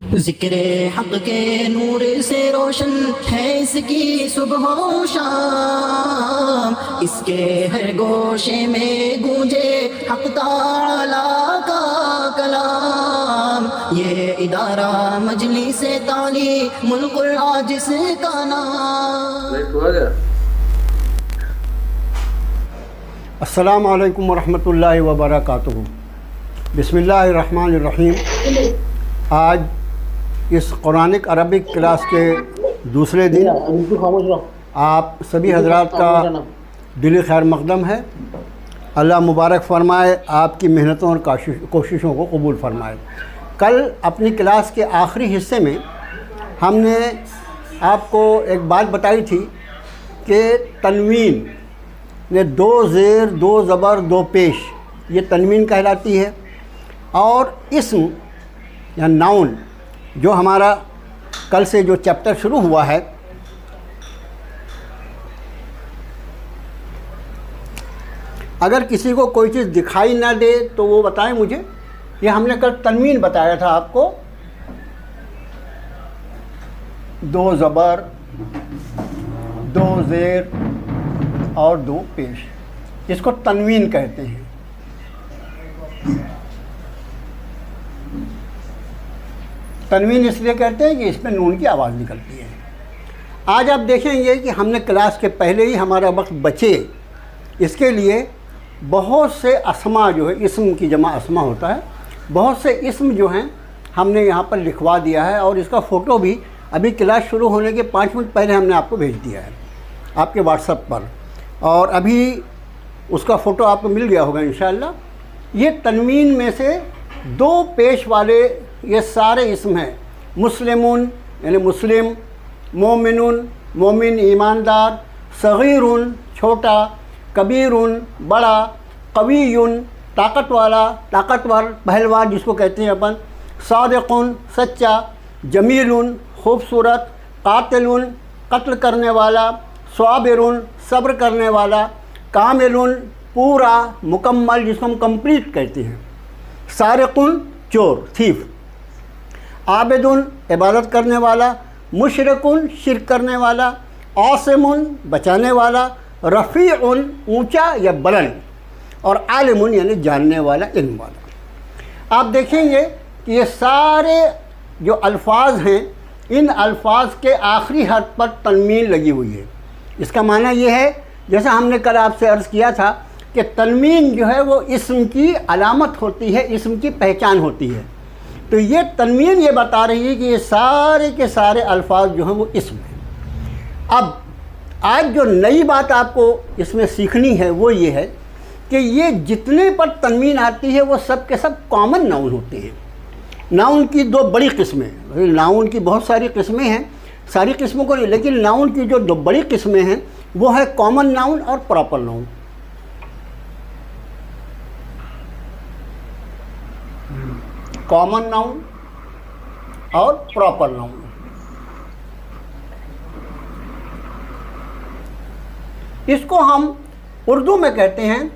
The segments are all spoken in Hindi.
ज़िक्रे हक़ के नूर से रोशन है इसकी सुबह व शाम, इसके हर गोशे में गूंजे हक़ ताला का कलाम। ये इदारा मजलिस-ए तालीमुल कुरान जिसका नाम। अस्सलामु अलैकुम वरहमतुल्लाहि वबरकातुहू। बिस्मिल्लाहिर्रहमानिर्रहीम। आज इस कुरानिक अरबिक क्लास के दूसरे दिन आप सभी हजरात का दिली खैर मकदम है। अल्लाह मुबारक फ़रमाए, आपकी मेहनतों और कोशिशों को कबूल फ़रमाए। कल अपनी क्लास के आखिरी हिस्से में हमने आपको एक बात बताई थी कि तनवीन ने दो ज़ेर, दो ज़बर, दो पेश, ये तनवीन कहलाती है। और इस्म या नाउन जो हमारा कल से जो चैप्टर शुरू हुआ है, अगर किसी को कोई चीज़ दिखाई ना दे तो वो बताएं मुझे। ये हमने कल तनवीन बताया था आपको, दो ज़बर, दो ज़ेर और दो पेश, इसको तनवीन कहते हैं। तनवीन इसलिए कहते हैं कि इसमें नून की आवाज़ निकलती है। आज आप देखेंगे कि हमने क्लास के पहले ही हमारा वक्त बचे, इसके लिए बहुत से अस्मा जो है, इस्म की जमा अस्मा होता है, बहुत से इस्म जो हैं हमने यहाँ पर लिखवा दिया है। और इसका फ़ोटो भी अभी क्लास शुरू होने के 5 मिनट पहले हमने आपको भेज दिया है आपके व्हाट्सएप पर, और अभी उसका फ़ोटो आपको मिल गया होगा इंशाअल्लाह। ये तनवीन में से दो पेश वाले ये सारे इस्म हैं। मुस्लिमुन यानी मुस्लिम, मोमिनुन मोमिन ईमानदार, सगीरुन छोटा, कबीरुन बड़ा, कवीयुन ताकत वाला ताकतवर पहलवान जिसको कहते हैं अपन, सादिकुन सच्चा, जमीलुन खूबसूरत, कातिलुन कत्ल करने वाला, स्वाबिरुन सब्र करने वाला, कामिलुन पूरा मुकम्मल जिसको हम कंप्लीट कहते हैं, सारिकुन चोर थीफ, आबिदुन इबादत करने वाला, मुशरिकुन शिरक करने वाला, आसिमुन बचाने वाला, रफ़ीउन ऊंचा या बुलंद, और आलिमुन यानी जानने वाला, इल्म वाला। आप देखेंगे कि ये सारे जो अल्फाज हैं, इन अल्फाज के आखिरी हर्फ पर तनवीन लगी हुई है। इसका माना ये है, जैसा हमने कल आपसे अर्ज़ किया था कि तनवीन जो है वो इस्म की अलामत होती है, इस्म की पहचान होती है। तो ये तनवीन ये बता रही है कि ये सारे के सारे अल्फाज जो हैं वो इस्म है। अब आज जो नई बात आपको इसमें सीखनी है वो ये है कि ये जितने पर तनवीन आती है वो सब के सब कॉमन नाउन होते हैं। नाउन की दो बड़ी किस्में, नाउन की बहुत सारी किस्में हैं, सारी किस्मों को नहीं, लेकिन नाउन की जो दो बड़ी किस्में हैं वो है कॉमन नाउन और प्रॉपर नाउन। कॉमन नाउन और प्रॉपर नाउन। इसको हम उर्दू में कहते हैं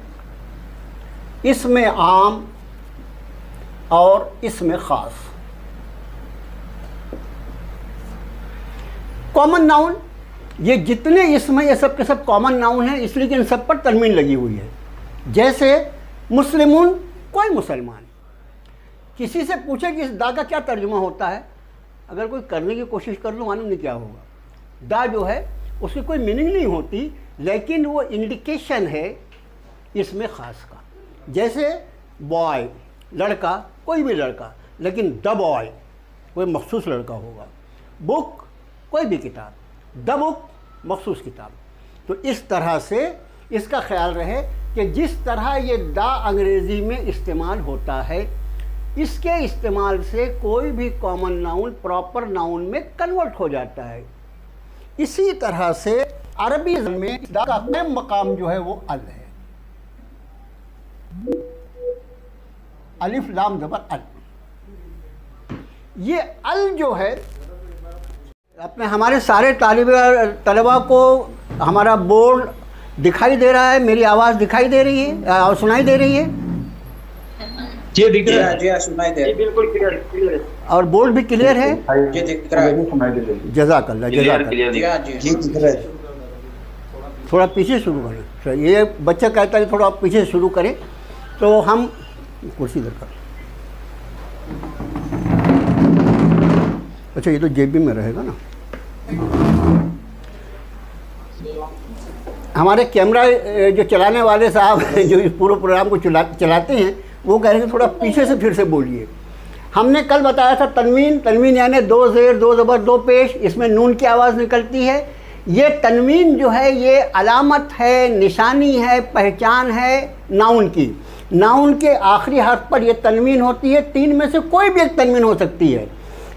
इसमें आम और इसमें ख़ास। कॉमन नाउन, ये जितने इसम हैं ये सब के सब कॉमन नाउन हैं, इसलिए कि इन सब पर तनवीन लगी हुई है। जैसे मुस्लिमुन कोई मुसलमान, किसी से पूछे कि इस दा का क्या तर्जुमा होता है, अगर कोई करने की कोशिश कर लो मालूम नहीं क्या होगा। दा जो है उसकी कोई मीनिंग नहीं होती, लेकिन वो इंडिकेशन है इसमें ख़ास का। जैसे बॉय लड़का, कोई भी लड़का, लेकिन द बॉय कोई मखसूस लड़का होगा। बुक कोई भी किताब, द बुक मखसूस किताब। तो इस तरह से इसका ख्याल रहे कि जिस तरह ये दा अंग्रेज़ी में इस्तेमाल होता है, इसके इस्तेमाल से कोई भी कॉमन नाउन प्रॉपर नाउन में कन्वर्ट हो जाता है। इसी तरह से अरबी में दा का अपना मकाम जो है वो अल है, अलिफ लाम ज़बर अल। ये अल जो है अपने हमारे सारे तलबा को हमारा बोर्ड दिखाई दे रहा है, मेरी आवाज़ दिखाई दे रही है और सुनाई दे रही है? जी दिख रहा है, जी सुनाई दे, बिल्कुल क्लियर है। और बोर्ड भी क्लियर है? जी दिख रहा है। जज़ाकल्लाह जज़ाकल्लाह। थोड़ा पीछे शुरू करें, ये बच्चा कहता है थोड़ा पीछे शुरू करें, तो हम कुर्सी इधर कर। अच्छा, ये तो जेबी में रहेगा ना। हमारे कैमरा जो चलाने वाले साहब जो इस पूरे प्रोग्राम को चलाते हैं, वो कह रहे हैं थोड़ा पीछे से फिर से बोलिए। हमने कल बताया था तनवीन, तनवीन यानी दो ज़ेर दो ज़बर दो पेश, इसमें नून की आवाज़ निकलती है। ये तनवीन जो है ये अलामत है, निशानी है, पहचान है नाउन की। नाउन के आखिरी हर्फ पर यह तनवीन होती है। तीन में से कोई भी एक तनवीन हो सकती है।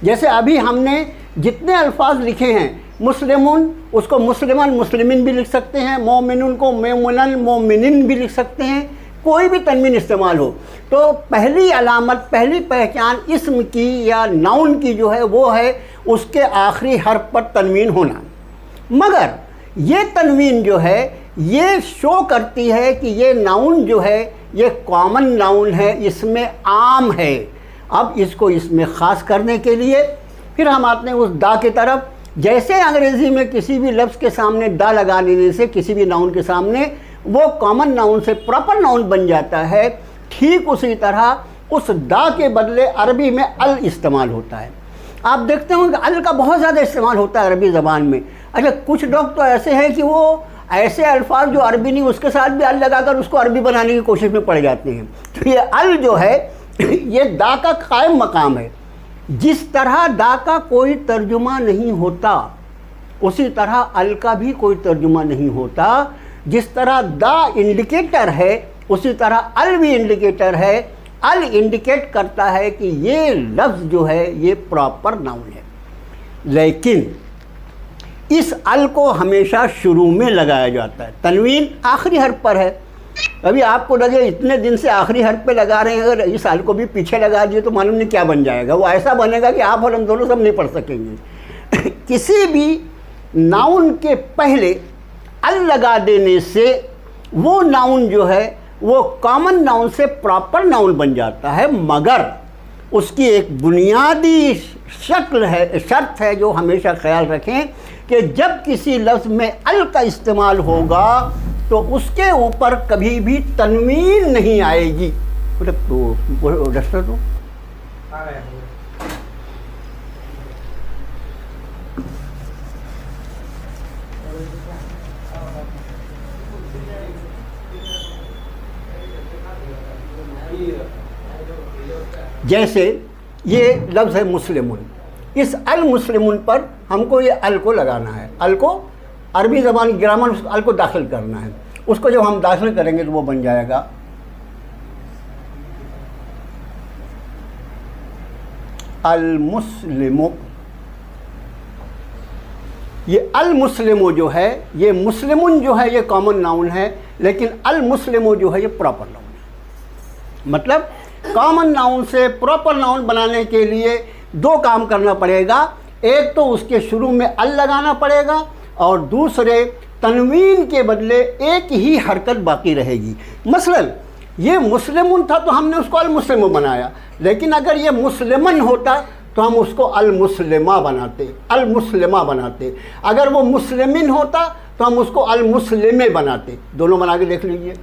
जैसे अभी हमने जितने अल्फाज लिखे हैं, मुस्लिमुन उसको मुस्लिमन मुस्लिमिन भी लिख सकते हैं, मोमिनुन को मोमिनन मोमिनिन भी लिख सकते हैं, कोई भी तनवीन इस्तेमाल हो। तो पहली अलामत, पहली पहचान इस्म की या नाउन की जो है वो है उसके आखिरी हर्फ पर तनवीन होना। मगर ये तनवीन जो है ये शो करती है कि ये नाउन जो है ये कॉमन नाउन है, इसमें आम है। अब इसको इसमें ख़ास करने के लिए फिर हम आते हैं उस दा की तरफ। जैसे अंग्रेज़ी में किसी भी लफ्ज़ के सामने दा लगा देने से किसी भी नाउन के सामने वो कॉमन नाउन से प्रॉपर नाउन बन जाता है, ठीक उसी तरह उस दा के बदले अरबी में अल इस्तेमाल होता है। आप देखते हो कि अल का बहुत ज़्यादा इस्तेमाल होता है अरबी ज़बान में। अच्छा, कुछ लोग तो ऐसे हैं कि वो ऐसे अल्फाज जो अरबी नहीं उसके साथ भी अल लगाकर उसको अरबी बनाने की कोशिश में पड़ जाते हैं। तो ये अल जो है ये दा का कायम मकाम है। जिस तरह दा का कोई तर्जुमा नहीं होता उसी तरह अल का भी कोई तर्जुमा नहीं होता। जिस तरह दा इंडिकेटर है उसी तरह अल भी इंडिकेटर है। अल इंडिकेट करता है कि ये लफ्ज़ जो है ये प्रॉपर नाउन है, लेकिन इस अल को हमेशा शुरू में लगाया जाता है। तनवीन आखिरी हर्फ पर है। अभी आपको लगे इतने दिन से आखिरी हर्फ पे लगा रहे हैं, अगर इस अल को भी पीछे लगा दिए तो मालूम नहीं क्या बन जाएगा। वो ऐसा बनेगा कि आप और हम दोनों सब नहीं पढ़ सकेंगे। किसी भी नाउन के पहले अल लगा देने से वो नाउन जो है वो कॉमन नाउन से प्रॉपर नाउन बन जाता है, मगर उसकी एक बुनियादी शर्त है जो हमेशा ख्याल रखें कि जब किसी लफ्ज़ में अल का इस्तेमाल होगा तो उसके ऊपर कभी भी तनवीन नहीं आएगी। तो डस्टर दो। जैसे ये लफ्ज़ है मुस्लिमुन, इस अल मुस्लिमुन पर हमको ये अल को लगाना है। अल को अरबी ज़बान ग्रामर उस अल को दाखिल करना है। उसको जब हम दाखिल करेंगे तो वो बन जाएगा अल मुस्लिमो। ये अल मुस्लिमो जो है, ये मुस्लिमुन जो है ये कॉमन नाउन है, लेकिन अल मुस्लिमो जो है ये प्रॉपर नाउन है। मतलब कॉमन नाउन से प्रॉपर नाउन बनाने के लिए दो काम करना पड़ेगा। एक तो उसके शुरू में अल लगाना पड़ेगा और दूसरे तनवीन के बदले एक ही हरकत बाकी रहेगी। मसलन ये मुस्लिमुन था तो हमने उसको अल मुस्लिमो बनाया, लेकिन अगर ये मुस्लिमन होता तो हम उसको अल मुस्लिमा बनाते, अल मुस्लिमा बनाते। अगर वो मुस्लिमिन होता तो हम उसको अल मुस्लिमे बनाते। दोनों बना के देख लीजिए।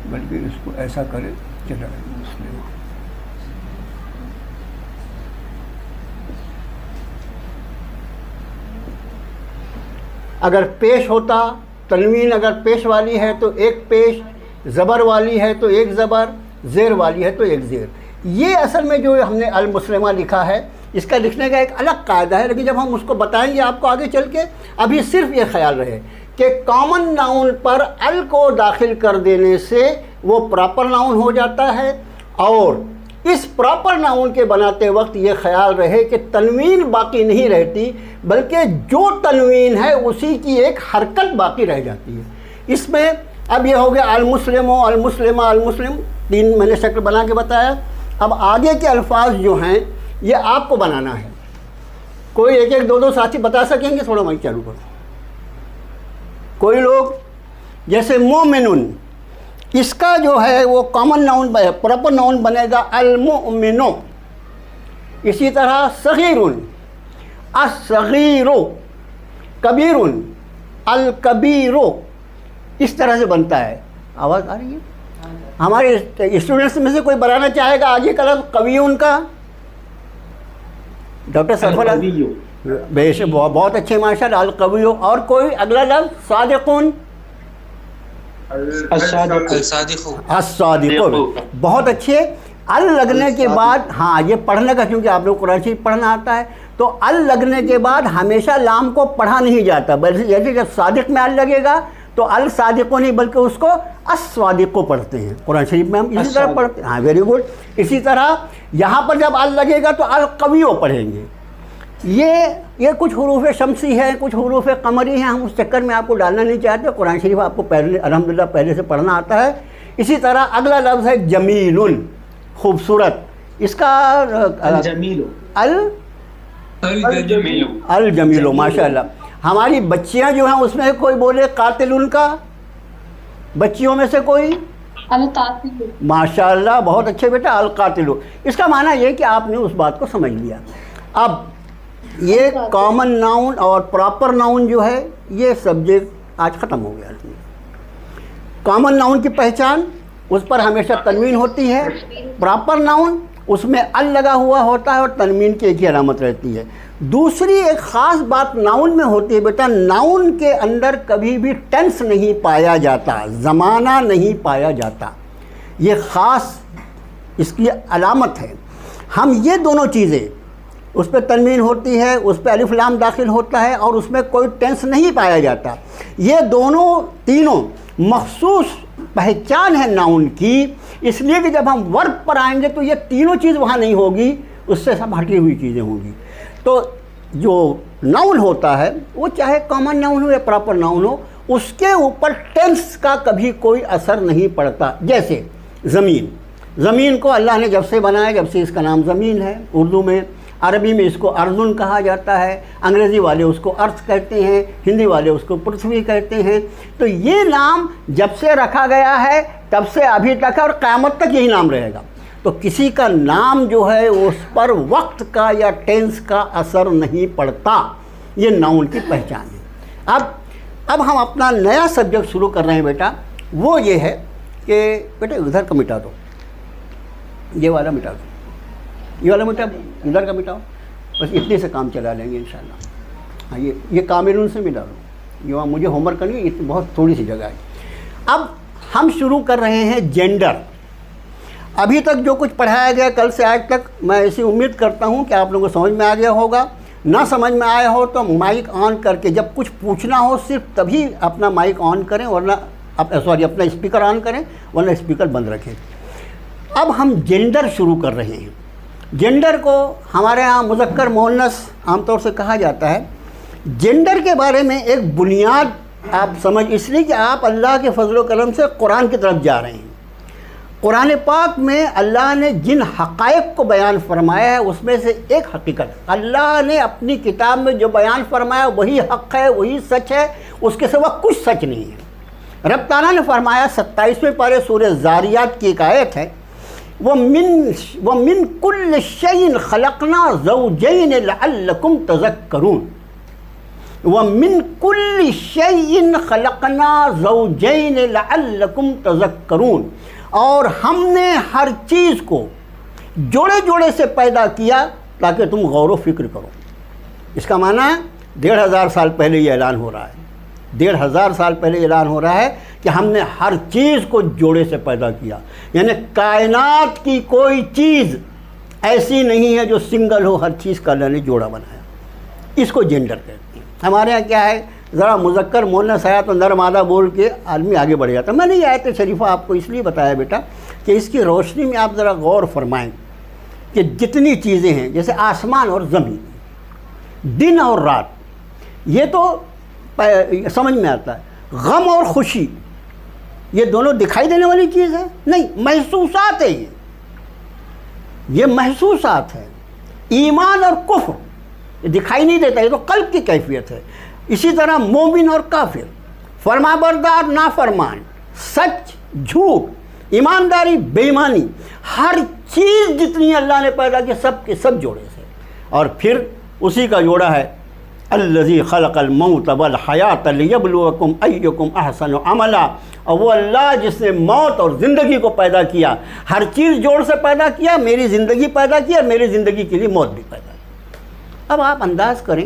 बल्कि इसको ऐसा करें, चला मुस्लिम। अगर पेश होता तनवीन, अगर पेश वाली है तो एक पेश, ज़बर वाली है तो एक ज़बर, ज़ेर वाली है तो एक ज़ेर। ये असल में जो हमने अल मुस्लिमा लिखा है इसका लिखने का एक अलग कायदा है, लेकिन जब हम उसको बताएंगे आपको आगे चल के, अभी सिर्फ ये ख्याल रहे कि कॉमन नाउन पर अल को दाखिल कर देने से वो प्रॉपर नाउन हो जाता है। और इस प्रॉपर नाउन के बनाते वक्त ये ख्याल रहे कि तनवीन बाकी नहीं रहती, बल्कि जो तनवीन है उसी की एक हरकत बाकी रह जाती है। इसमें अब ये हो गया अल मुस्लिमो, अल मुस्लिमा, अल मुस्लिम, तीन मैंने शक्ल बना के बताया। अब आगे के अल्फाज जो हैं ये आपको बनाना है। कोई एक एक दो दो साथी बता सकेंगे? थोड़ा माइक चालू करो। कोई लोग जैसे मोमिनुन, इसका जो है वो कॉमन नाउन प्रॉपर नाउन बनेगा अल-मुमिनो। इसी तरह सगीरुन, अस-सगीरो, कबीरुन, अल-कबीरो, इस तरह से बनता है। आवाज़ आ रही है? हमारे स्टूडेंट्स में से कोई बनाना चाहेगा आगे का लफ्ज़ कवियुन का? डॉक्टर सरफराज बेश बहुत अच्छे माशाल्लाह, अल-कवियो। और कोई अगला लफ्ज़? सादिकुन, अस-सादिकुन, बहुत अच्छे। अल लगने के बाद, हाँ ये पढ़ने का, क्योंकि आप लोग कुरान शरीफ पढ़ना आता है, तो अल लगने के बाद हमेशा लाम को पढ़ा नहीं जाता, बल्कि जैसे जब सादिक में अल लगेगा तो अल सादिक को नहीं बल्कि उसको अस-सादिक को पढ़ते हैं। कुरान शरीफ में हम इसी तरह पढ़ते हैं। हाँ वेरी गुड। इसी तरह यहाँ पर जब अल लगेगा तो अल-कवियो पढ़ेंगे। ये कुछ हुरूफ शमसी है, कुछ हुरूफ कमरी हैं, हम उस चक्कर में आपको डालना नहीं चाहते। कुरान शरीफ आपको पहले अल्हम्दुलिल्लाह पहले से पढ़ना आता है। इसी तरह अगला लफ्ज़ है जमीलुन, खूबसूरत। इसका अल जमीलो, माशाल्लाह। हमारी बच्चियां जो हैं उसमें कोई बोले कातिलुन का, बच्चियों में से कोई? माशाल्लाह बहुत अच्छे बेटा, अल कातिलु। इसका माना ये कि आपने उस बात को समझ लिया। अब ये कॉमन नाउन और प्रॉपर नाउन जो है ये सब्जेक्ट आज ख़त्म हो गया। कॉमन नाउन की पहचान, उस पर हमेशा तनवीन होती है। प्रॉपर नाउन, उसमें अल लगा हुआ होता है और तनवीन की एक ही अलामत रहती है। दूसरी एक ख़ास बात नाउन में होती है बेटा, नाउन के अंदर कभी भी टेंस नहीं पाया जाता, ज़माना नहीं पाया जाता। ये ख़ास इसकी अलामत है। हम ये दोनों चीज़ें, उस पर तनवीन होती है, उस पर अलिफ लाम दाखिल होता है और उसमें कोई टेंस नहीं पाया जाता। ये दोनों तीनों मखसूस पहचान है नाउन की, इसलिए कि जब हम वर्ब पर आएंगे तो ये तीनों चीज़ वहाँ नहीं होगी, उससे सब हटी हुई चीज़ें होंगी। तो जो नाउन होता है वो चाहे कॉमन नाउन हो या प्रॉपर नाउन हो, उसके ऊपर टेंस का कभी कोई असर नहीं पड़ता। जैसे ज़मीन, ज़मीन को अल्लाह ने जब से बनाया जब से इसका नाम ज़मीन है। उर्दू में, अरबी में इसको अर्जुन कहा जाता है, अंग्रेज़ी वाले उसको अर्थ कहते हैं, हिंदी वाले उसको पृथ्वी कहते हैं। तो ये नाम जब से रखा गया है तब से अभी तक है और क़यामत तक यही नाम रहेगा। तो किसी का नाम जो है उस पर वक्त का या टेंस का असर नहीं पड़ता। ये नाउन की पहचान है। अब हम अपना नया सब्जेक्ट शुरू कर रहे हैं बेटा। वो ये है कि बेटा उधर का मिटा दो, ये वाला मिटा दो, ये वाला मिटा, इधर का मिटाओ, बस इतने से काम चला लेंगे इंशाल्लाह। हाँ ये कामिलुन से मिटा दो, ये मुझे होमवर्क करनी है, इसमें बहुत थोड़ी सी जगह है। अब हम शुरू कर रहे हैं जेंडर। अभी तक जो कुछ पढ़ाया गया कल से आज तक, मैं ऐसी उम्मीद करता हूँ कि आप लोगों को समझ में आ गया होगा। ना समझ में आया हो तो माइक ऑन करके जब कुछ पूछना हो सिर्फ तभी अपना माइक ऑन करें, वरना अपना स्पीकर ऑन करें, वरना स्पीकर बंद रखें। अब हम जेंडर शुरू कर रहे हैं। जेंडर को हमारे यहाँ मुज़क्कर मुअन्नस आमतौर से कहा जाता है। जेंडर के बारे में एक बुनियाद आप समझ, इसलिए कि आप अल्लाह के फजल करम से कुरान की तरफ जा रहे हैं। कुरान पाक में अल्लाह ने जिन हक़ाइक़ को बयान फरमाया है उसमें से एक हकीकत, अल्लाह ने अपनी किताब में जो बयान फरमाया वही हक़ है, वही सच है, उसके सिवा कुछ सच नहीं है। रब ताला ने फरमाया 27वें पारे सूरह ज़ारियात की एक आयत है, वो मिन कुल्ल शैइन खलक़ना ज़ौजैन लअल्लकुम तज़क्करून। व मिन कुल्ल शैइन खलक़ना ज़ौजैन लअल्लकुम तज़क्करून। और हमने हर चीज़ को जोड़े जोड़े से पैदा किया ताकि तुम गौर व फिक्र करो। इसका माना 1500 साल पहले ये ऐलान हो रहा है, 1500 साल पहले ऐलान हो रहा है कि हमने हर चीज़ को जोड़े से पैदा किया। यानी कायनात की कोई चीज़ ऐसी नहीं है जो सिंगल हो, हर चीज़ का अल्लाह ने जोड़ा बनाया। इसको जेंडर कहते हैं। हमारे यहाँ क्या है, ज़रा मुज़क्कर मुअन्नस आया तो नर मादा बोल के आदमी आगे बढ़ जाता। मैंने ये आयत शरीफा आपको इसलिए बताया बेटा कि इसकी रोशनी में आप ज़रा गौर फरमाएं कि जितनी चीज़ें हैं, जैसे आसमान और ज़मीन, दिन और रात, ये तो समझ में आता है। गम और खुशी, ये दोनों दिखाई देने वाली चीज़ है? नहीं, महसूसात है। ये महसूसात है। ईमान और कुफ्र ये दिखाई नहीं देता, ये तो कल्ब की कैफियत है। इसी तरह मोमिन और काफिर, फरमाबरदार नाफरमान, सच झूठ, ईमानदारी बेईमानी, हर चीज़ जितनी अल्लाह ने पैदा की सब के सब जोड़े से। और फिर उसी का जोड़ा है अल्लज़ी खलक़ल मौत वल हयात लियब्लुवकुम अय्युकुम अहसनु अमला। और वो अल्लाह जिसने मौत और ज़िंदगी को पैदा किया, हर चीज़ जोड़ से पैदा किया, मेरी ज़िंदगी पैदा की और मेरी ज़िंदगी के लिए मौत भी पैदा की। अब आप अंदाज़ करें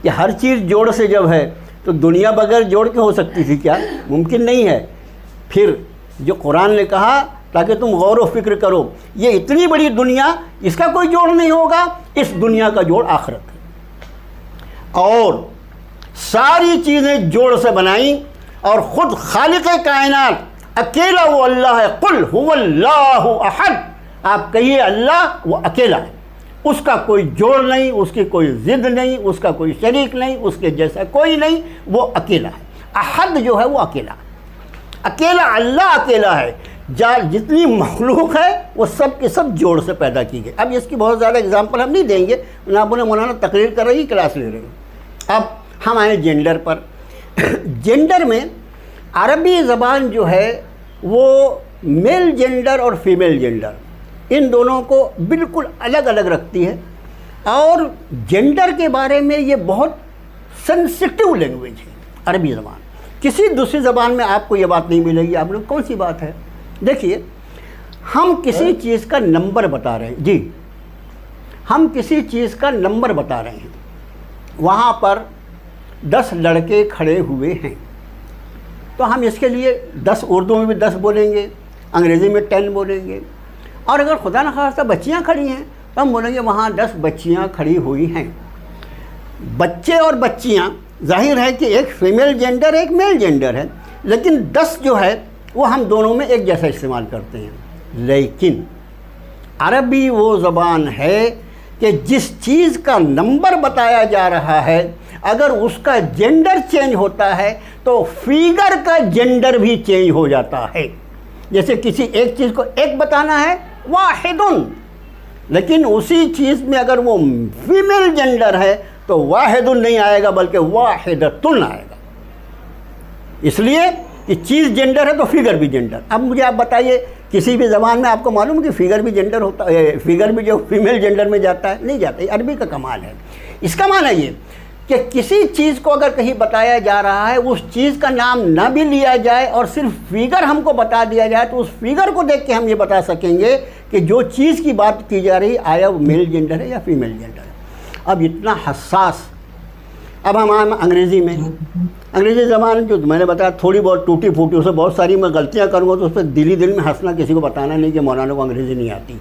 कि हर चीज़ जोड़ से जब है तो दुनिया बगैर जोड़ के हो सकती थी क्या? मुमकिन नहीं है। फिर जो कुरान ने कहा ताकि तुम गौर व फिक्र करो, ये इतनी बड़ी दुनिया, इसका कोई जोड़ नहीं होगा, इस दुनिया का जोड़ आखिरत है। और सारी चीज़ें जोड़ से बनाई और ख़ुद खालिक़ कायनात अकेला वो अल्लाह है। कुल हुवल्लाहु अहद, आप कहिए अल्लाह वो अकेला है, उसका कोई जोड़ नहीं, उसकी कोई ज़िद नहीं, उसका कोई शरीक नहीं, उसके जैसा कोई नहीं, वो अकेला है। अहद जो है वो अकेला, अकेला अल्लाह अकेला है। जितनी मखलूक है वो सब के सब जोड़ से पैदा की गई। अब इसकी बहुत ज़्यादा एग्जांपल हम नहीं देंगे, नाबुने मौलाना तकरीर कर रही, क्लास ले रहे हैं। अब हम आए जेंडर पर। जेंडर में अरबी ज़बान जो है वो मेल जेंडर और फीमेल जेंडर इन दोनों को बिल्कुल अलग अलग रखती है। और जेंडर के बारे में ये बहुत सेंसिटिव लैंग्वेज है अरबी ज़बान। किसी दूसरी ज़बान में आपको ये बात नहीं मिलेगी। आप लोग कौन सी बात है? देखिए, हम किसी चीज़ का नंबर बता रहे हैं जी, हम किसी चीज़ का नंबर बता रहे हैं। वहाँ पर 10 लड़के खड़े हुए हैं तो हम इसके लिए 10 उर्दू में भी 10 बोलेंगे, अंग्रेज़ी में 10 बोलेंगे। और अगर खुदा न खास्ता बच्चियाँ खड़ी हैं तो हम बोलेंगे वहाँ 10 बच्चियाँ खड़ी हुई हैं। बच्चे और बच्चियाँ जाहिर है कि एक फीमेल जेंडर एक मेल जेंडर है, लेकिन 10 जो है वो हम दोनों में एक जैसा इस्तेमाल करते हैं। लेकिन अरबी वो ज़बान है कि जिस चीज़ का नंबर बताया जा रहा है अगर उसका जेंडर चेंज होता है तो फिगर का जेंडर भी चेंज हो जाता है। जैसे किसी एक चीज़ को एक बताना है वाहिदुन, लेकिन उसी चीज़ में अगर वो फीमेल जेंडर है तो वाहिदुन नहीं आएगा बल्कि वाहिदतुन आएगा। इसलिए कि चीज़ जेंडर है तो फिगर भी जेंडर। अब मुझे आप बताइए, किसी भी ज़बान में आपको मालूम है कि फ़िगर भी जेंडर होता है? फिगर भी जो फीमेल जेंडर में जाता है नहीं जाता। ये अरबी का कमाल है। इसका माना ये कि किसी चीज़ को अगर कहीं बताया जा रहा है उस चीज़ का नाम ना भी लिया जाए और सिर्फ फिगर हमको बता दिया जाए तो उस फिगर को देख के हम ये बता सकेंगे कि जो चीज़ की बात की जा रही आया वो मेल जेंडर है या फीमेल जेंडर है। अब इतना हसास। अब हम अंग्रेज़ी में, अंग्रेज़ी ज़बान जो मैंने बताया थोड़ी बहुत टूटी फूटी, उससे बहुत सारी मैं गलतियाँ करूँगा तो उस पर दिल में हंसना, किसी को बताना नहीं कि मौलाना को अंग्रेज़ी नहीं आती।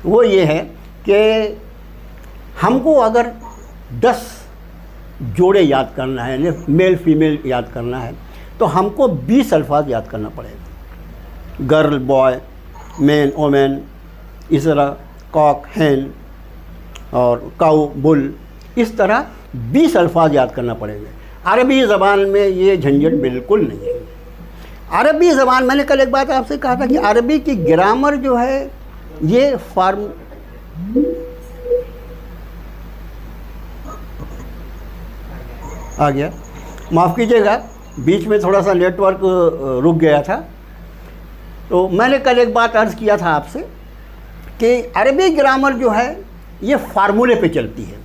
वो ये है कि हमको अगर 10 जोड़े याद करना है, मेल फीमेल याद करना है, तो हमको 20 अल्फाज याद करना पड़ेगा। गर्ल बॉय, मैन ओमेन, इस तरह कॉक हैन और काऊ बुल, इस तरह 20 अल्फाज याद करना पड़ेंगे। अरबी ज़बान में ये झंझट बिल्कुल नहीं है। अरबी ज़बान, मैंने कल एक बात आपसे कहा था कि अरबी की ग्रामर जो है ये फॉर्म आ गया, माफ़ कीजिएगा, बीच में थोड़ा सा नेटवर्क रुक गया था। तो मैंने कल एक बात अर्ज़ किया था आपसे कि अरबी ग्रामर जो है ये फार्मूले पे चलती है।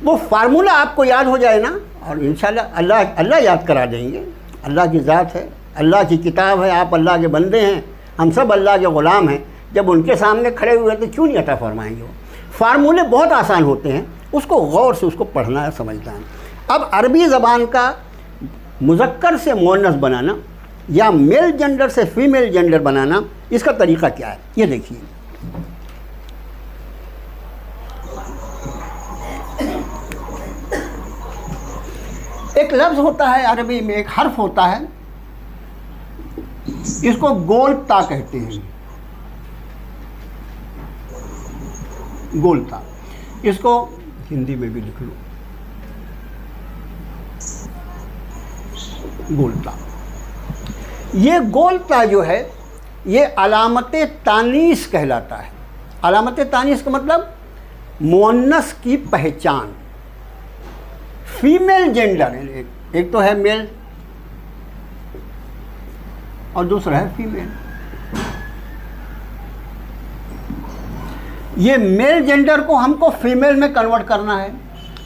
वो फार्मूला आपको याद हो जाए ना और इंशाल्लाह अल्लाह याद करा देंगे। अल्लाह की ज़ात है, अल्लाह की किताब है, आप अल्लाह के बंदे हैं, हम सब अल्लाह के ग़ुलाम हैं। जब उनके सामने खड़े हुए तो क्यों नहीं अता फरमाएंगे? वो फार्मूले बहुत आसान होते हैं, उसको गौर से उसको पढ़ना है, समझना है। अब अरबी ज़बान का मुज़क्कर से मुअन्नस बनाना या मेल जेंडर से फीमेल जेंडर बनाना, इसका तरीक़ा क्या है ये देखिए। एक लफ्ज़ होता है अरबी में, एक हर्फ होता है, इसको गोलता कहते हैं। गोलता, इसको हिंदी में भी लिख लो, गोलता। ये गोलता जो है ये अलामत तानीस कहलाता है। अलामत तानीस का मतलब मुअन्नस की पहचान। फीमेल जेंडर, एक तो है मेल, और दूसरा है फीमेल। ये मेल जेंडर को हमको फीमेल में कन्वर्ट करना है।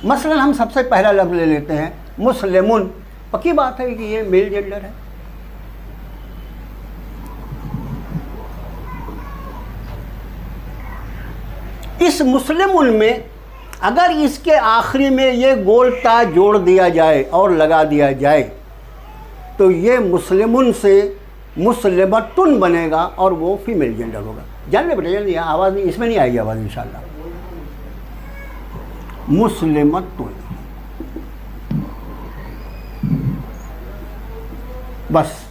मसलन हम सबसे पहला लफ्ज़ ले लेते हैं मुस्लिमुन, पक्की बात है कि ये मेल जेंडर है। इस मुस्लिमुन में अगर इसके आखिरी में ये गोल ता जोड़ दिया जाए और लगा दिया जाए तो ये मुस्लिमुन से मुस्लिमतुन बनेगा और वो फीमेल जेंडर होगा। जान ले बेटा, जल्दी आवाज़ नहीं, इसमें नहीं आएगी आवाज़ इंशाल्लाह। मुस्लिमतुन, बस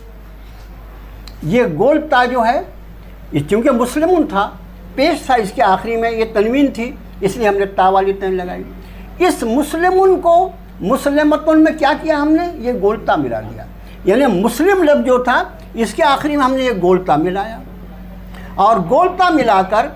ये गोल ता जो है, चूँकि मुस्लिमुन था, पेश था, इसके आखिरी में ये तनवीन थी, इसलिए हमने ता वाली तन लगाई। इस मुस्लिमुन को मुस्लिमतुन में क्या किया हमने, ये गोल ता मिला दिया। यानी मुस्लिम लफ्ज़ जो था इसके आखिरी में हमने ये गोल ता मिलाया, और गोल ता मिलाकर,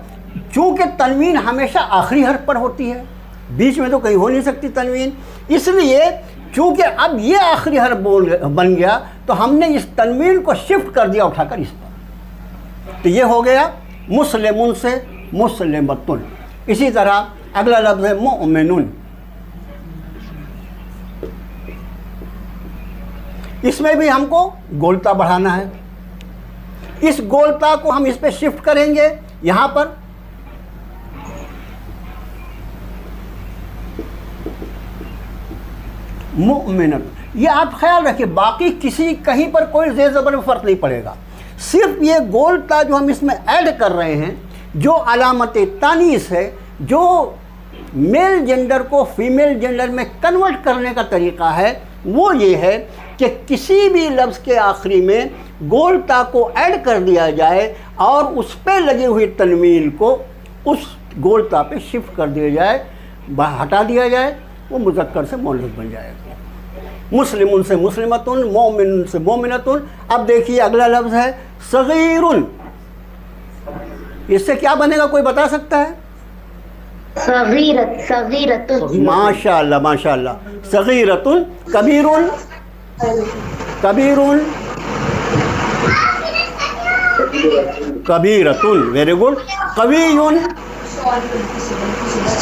चूँकि तनवीन हमेशा आखिरी हर्फ पर होती है, बीच में तो कहीं हो नहीं सकती तनवीन, इसलिए चूँकि अब ये आखिरी हर्फ बन गया तो हमने इस तनवीन को शिफ्ट कर दिया उठाकर इस पर। तो ये हो गया मुस्लिमुन से मुस्लिमतुन। इसी तरह अगला लफ्ज़ है मुअमिनुन। इसमें भी हमको गोलता बढ़ाना है। इस गोलता को हम इस पे शिफ्ट करेंगे, यहाँ पर मुअमिनन। ये आप ख्याल रखिए, बाकी किसी कहीं पर कोई ज़ेर ज़बर में फ़र्क नहीं पड़ेगा। सिर्फ ये गोलता जो हम इसमें ऐड कर रहे हैं, जो अलामत तानीस है, जो मेल जेंडर को फीमेल जेंडर में कन्वर्ट करने का तरीक़ा है, वो ये है कि किसी भी लफ्ज़ के आखिरी में गोलता को ऐड कर दिया जाए और उस पर लगी हुई तनवीन को उस गोलता पे शिफ्ट कर दिया जाए, हटा दिया जाए, वो मुज़क्कर से मुअन्नस बन जाएगा। मुस्लिमुन से मुस्लिमतुन, मोमिन से मोमिनतुन। अब देखिए अगला लफ्ज़ है सगीरुन। इससे क्या बनेगा, कोई बता सकता है? सगीरतुन। माशाअल्लाह माशाअल्लाह। सगीरतुन, कबीरुन, कबीरुन, कबीरतुन, वेरी गुड। कवियुन,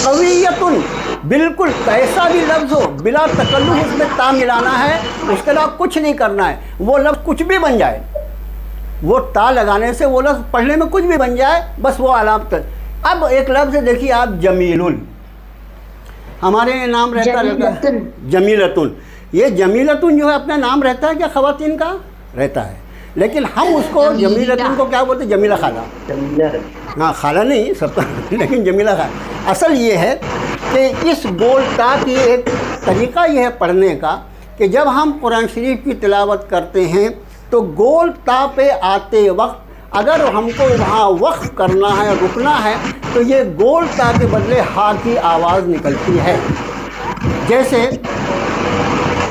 कवियतुन। बिल्कुल कैसा भी लफ्ज़ हो, बिला तकल्लुफ उसमें ता मिलाना है, उसके अलावा कुछ नहीं करना है। वो लफ्ज़ कुछ भी बन जाए, वो ता लगाने से वो लफ्ज़ पढ़ने में कुछ भी बन जाए, बस वो अलामत। अब एक लफ्ज़ देखिए आप, जमीलुन। हमारे यहाँ नाम रहता है जमीलतुन। ये जमीलतुन जो है अपना नाम रहता है क्या ख़वातीन का? रहता है, लेकिन हम उसको जमीलतुन को क्या बोलते हैं? जमीला खाला। हाँ, खाला नहीं सबका, लेकिन जमीला खाला। असल ये है कि इस गोलता की एक तरीक़ा यह है पढ़ने का कि जब हम कुरान शरीफ की तिलावत करते हैं तो गोलता पे आते वक्त अगर हमको वहाँ वक्फ करना है, रुकना है, तो ये गोलता के बदले हा की आवाज़ निकलती है। जैसे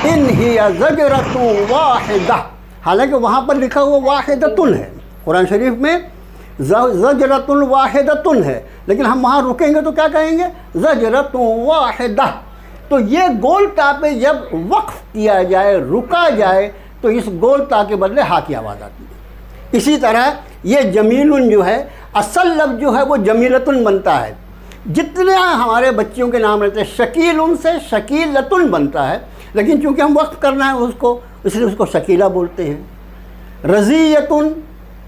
इन हिया ज़जरतुन वाहिदा, हालांकि वहाँ पर लिखा हुआ वाहिदतुन है, कुरान शरीफ में ज़जरतुन वाहिदतुन है, लेकिन हम वहाँ रुकेंगे तो क्या कहेंगे? ज़जरतुन वाहिदा। तो ये गोलता पे जब वक्फ किया जाए, रुका जाए, तो इस गोलता के बदले हा की आवाज़ आती है। इसी तरह ये जमीलुन जो है, असल लफ्ज़ जो है वो जमीलतुन बनता है। जितने हमारे बच्चियों के नाम रहते हैं, शकीलुन से शकीलतुन बनता है, लेकिन चूँकि हम वक्फ करना है उसको, इसलिए उसको शकीला बोलते हैं। रज़ियतुन,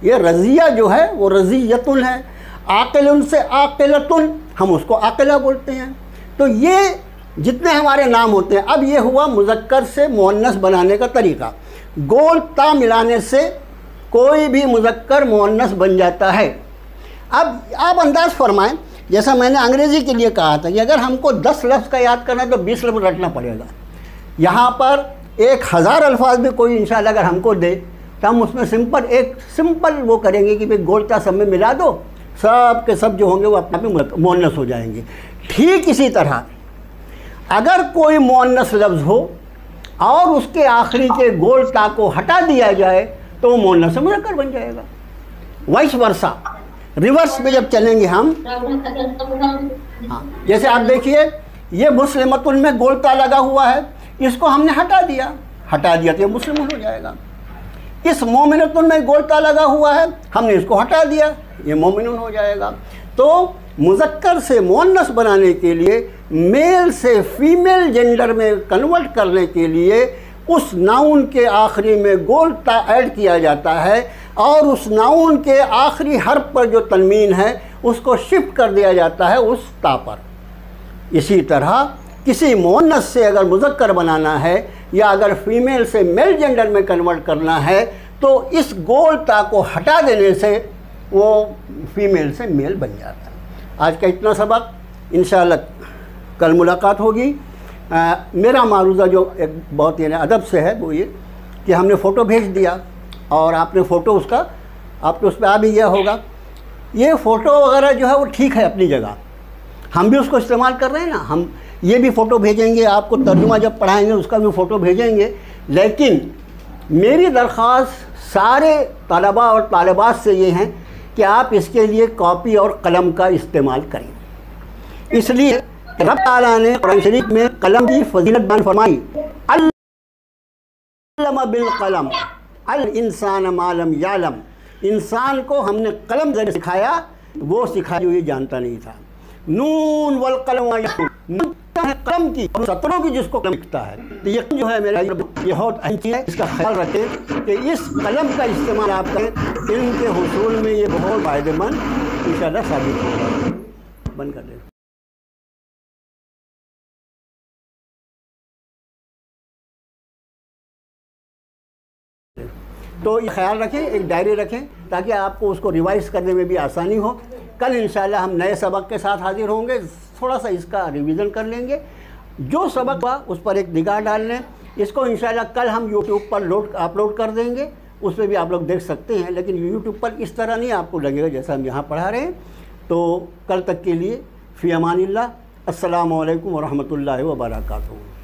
ये रज़िया जो है वो रज़ियतुन है। आक़िलुन से आक़िलतुन, हम उसको आक़िला बोलते हैं। तो ये जितने हमारे नाम होते हैं, अब ये हुआ मुज़क्कर से मुअन्नस बनाने का तरीक़ा। गोल ता मिलाने से कोई भी मुज़क्कर मुअन्नस बन जाता है। अब आप अंदाज़ फरमाएं, जैसा मैंने अंग्रेज़ी के लिए कहा था कि अगर हमको 10 लफ्ज़ का याद करना है तो 20 लफ्ज़ रटना पड़ेगा। यहाँ पर 1000 अल्फाज में कोई इंशाअल्लाह अगर हमको दे तो हम उसमें सिंपल वो करेंगे कि भाई गोलता सब में मिला दो, सब के सब जो होंगे वो अपने आप मुअन्नस हो जाएंगे। ठीक इसी तरह अगर कोई मुअन्नस लफ्ज़ हो और उसके आखिरी के गोलता को हटा दिया जाए तो वो मुअन्नस से मुज़क्कर बन जाएगा। वाइस वर्सा, रिवर्स में जब चलेंगे हम, हाँ, जैसे आप देखिए ये मुस्लिमतुन में गोलता लगा हुआ है, इसको हमने हटा दिया तो ये मुस्लिम हो जाएगा। इस मोमिनतुन में गोलता लगा हुआ है, हमने इसको हटा दिया, ये मोमिनुन हो जाएगा। तो मुज़क्कर से मुअन्नस बनाने के लिए, मेल से फीमेल जेंडर में कन्वर्ट करने के लिए उस नाउन के आखिरी में गोलता ऐड किया जाता है और उस नाउन के आखिरी हर्फ पर जो तनवीन है उसको शिफ्ट कर दिया जाता है उस ता पर। इसी तरह किसी मुअन्नस से अगर मुज़क्कर बनाना है या अगर फीमेल से मेल जेंडर में कन्वर्ट करना है तो इस गोलता को हटा देने से वो फीमेल से मेल बन जाता है। आज का इतना सबक, इंशाअल्लाह कल मुलाकात होगी। मेरा मारूज़ा जो एक बहुत यानी अदब से है वो ये कि हमने फ़ोटो भेज दिया और आपने फ़ोटो उसका आपके उस पर आ भी गया होगा। ये फ़ोटो वगैरह जो है वो ठीक है अपनी जगह, हम भी उसको इस्तेमाल कर रहे हैं ना, हम ये भी फ़ोटो भेजेंगे, आपको तर्जुमा जब पढ़ाएंगे उसका भी फ़ोटो भेजेंगे। लेकिन मेरी दरख्वास्त सारे तलबा और तालिबात से ये हैं कि आप इसके लिए कॉपी और कलम का इस्तेमाल करें। इसलिए रब ताला ने कुरान शरीफ में कलम की फजीलत बयान फरमाई, अल्लमा बिल कलम अल इंसान मा लम यालम। इंसान को हमने कलम जरिए सिखाया, वो सिखाया जो ये जानता नहीं था। नून वल कलम है कलम की, सत्रों की जिसको कलम लिखता है। तो ये जो है मेरा ये बहुत अहम चीज़ है, इसका ख्याल रखें कि इस कलम का इस्तेमाल आप करें, इल्म के हुसूल में ये बहुत फ़ायदेमंद इंशाअल्लाह साबित होगा। बंद कर दें। तो ये ख्याल रखें, एक डायरी रखें ताकि आपको उसको रिवाइज करने में भी आसानी हो। कल इंशाअल्लाह हम नए सबक के साथ हाजिर होंगे, थोड़ा सा इसका रिवीजन कर लेंगे। जो सबक हुआ उस पर एक निगाह डाल लें। इसको इंशाअल्लाह कल हम यूट्यूब पर अपलोड कर देंगे, उस पर भी आप लोग देख सकते हैं, लेकिन यूट्यूब पर इस तरह नहीं आपको लगेगा जैसा हम यहाँ पढ़ा रहे हैं। तो कल तक के लिए फ़ी अमानिल्लाह, अस्सलामु अलैकुम व रहमतुल्लाहि व बरकातुहू।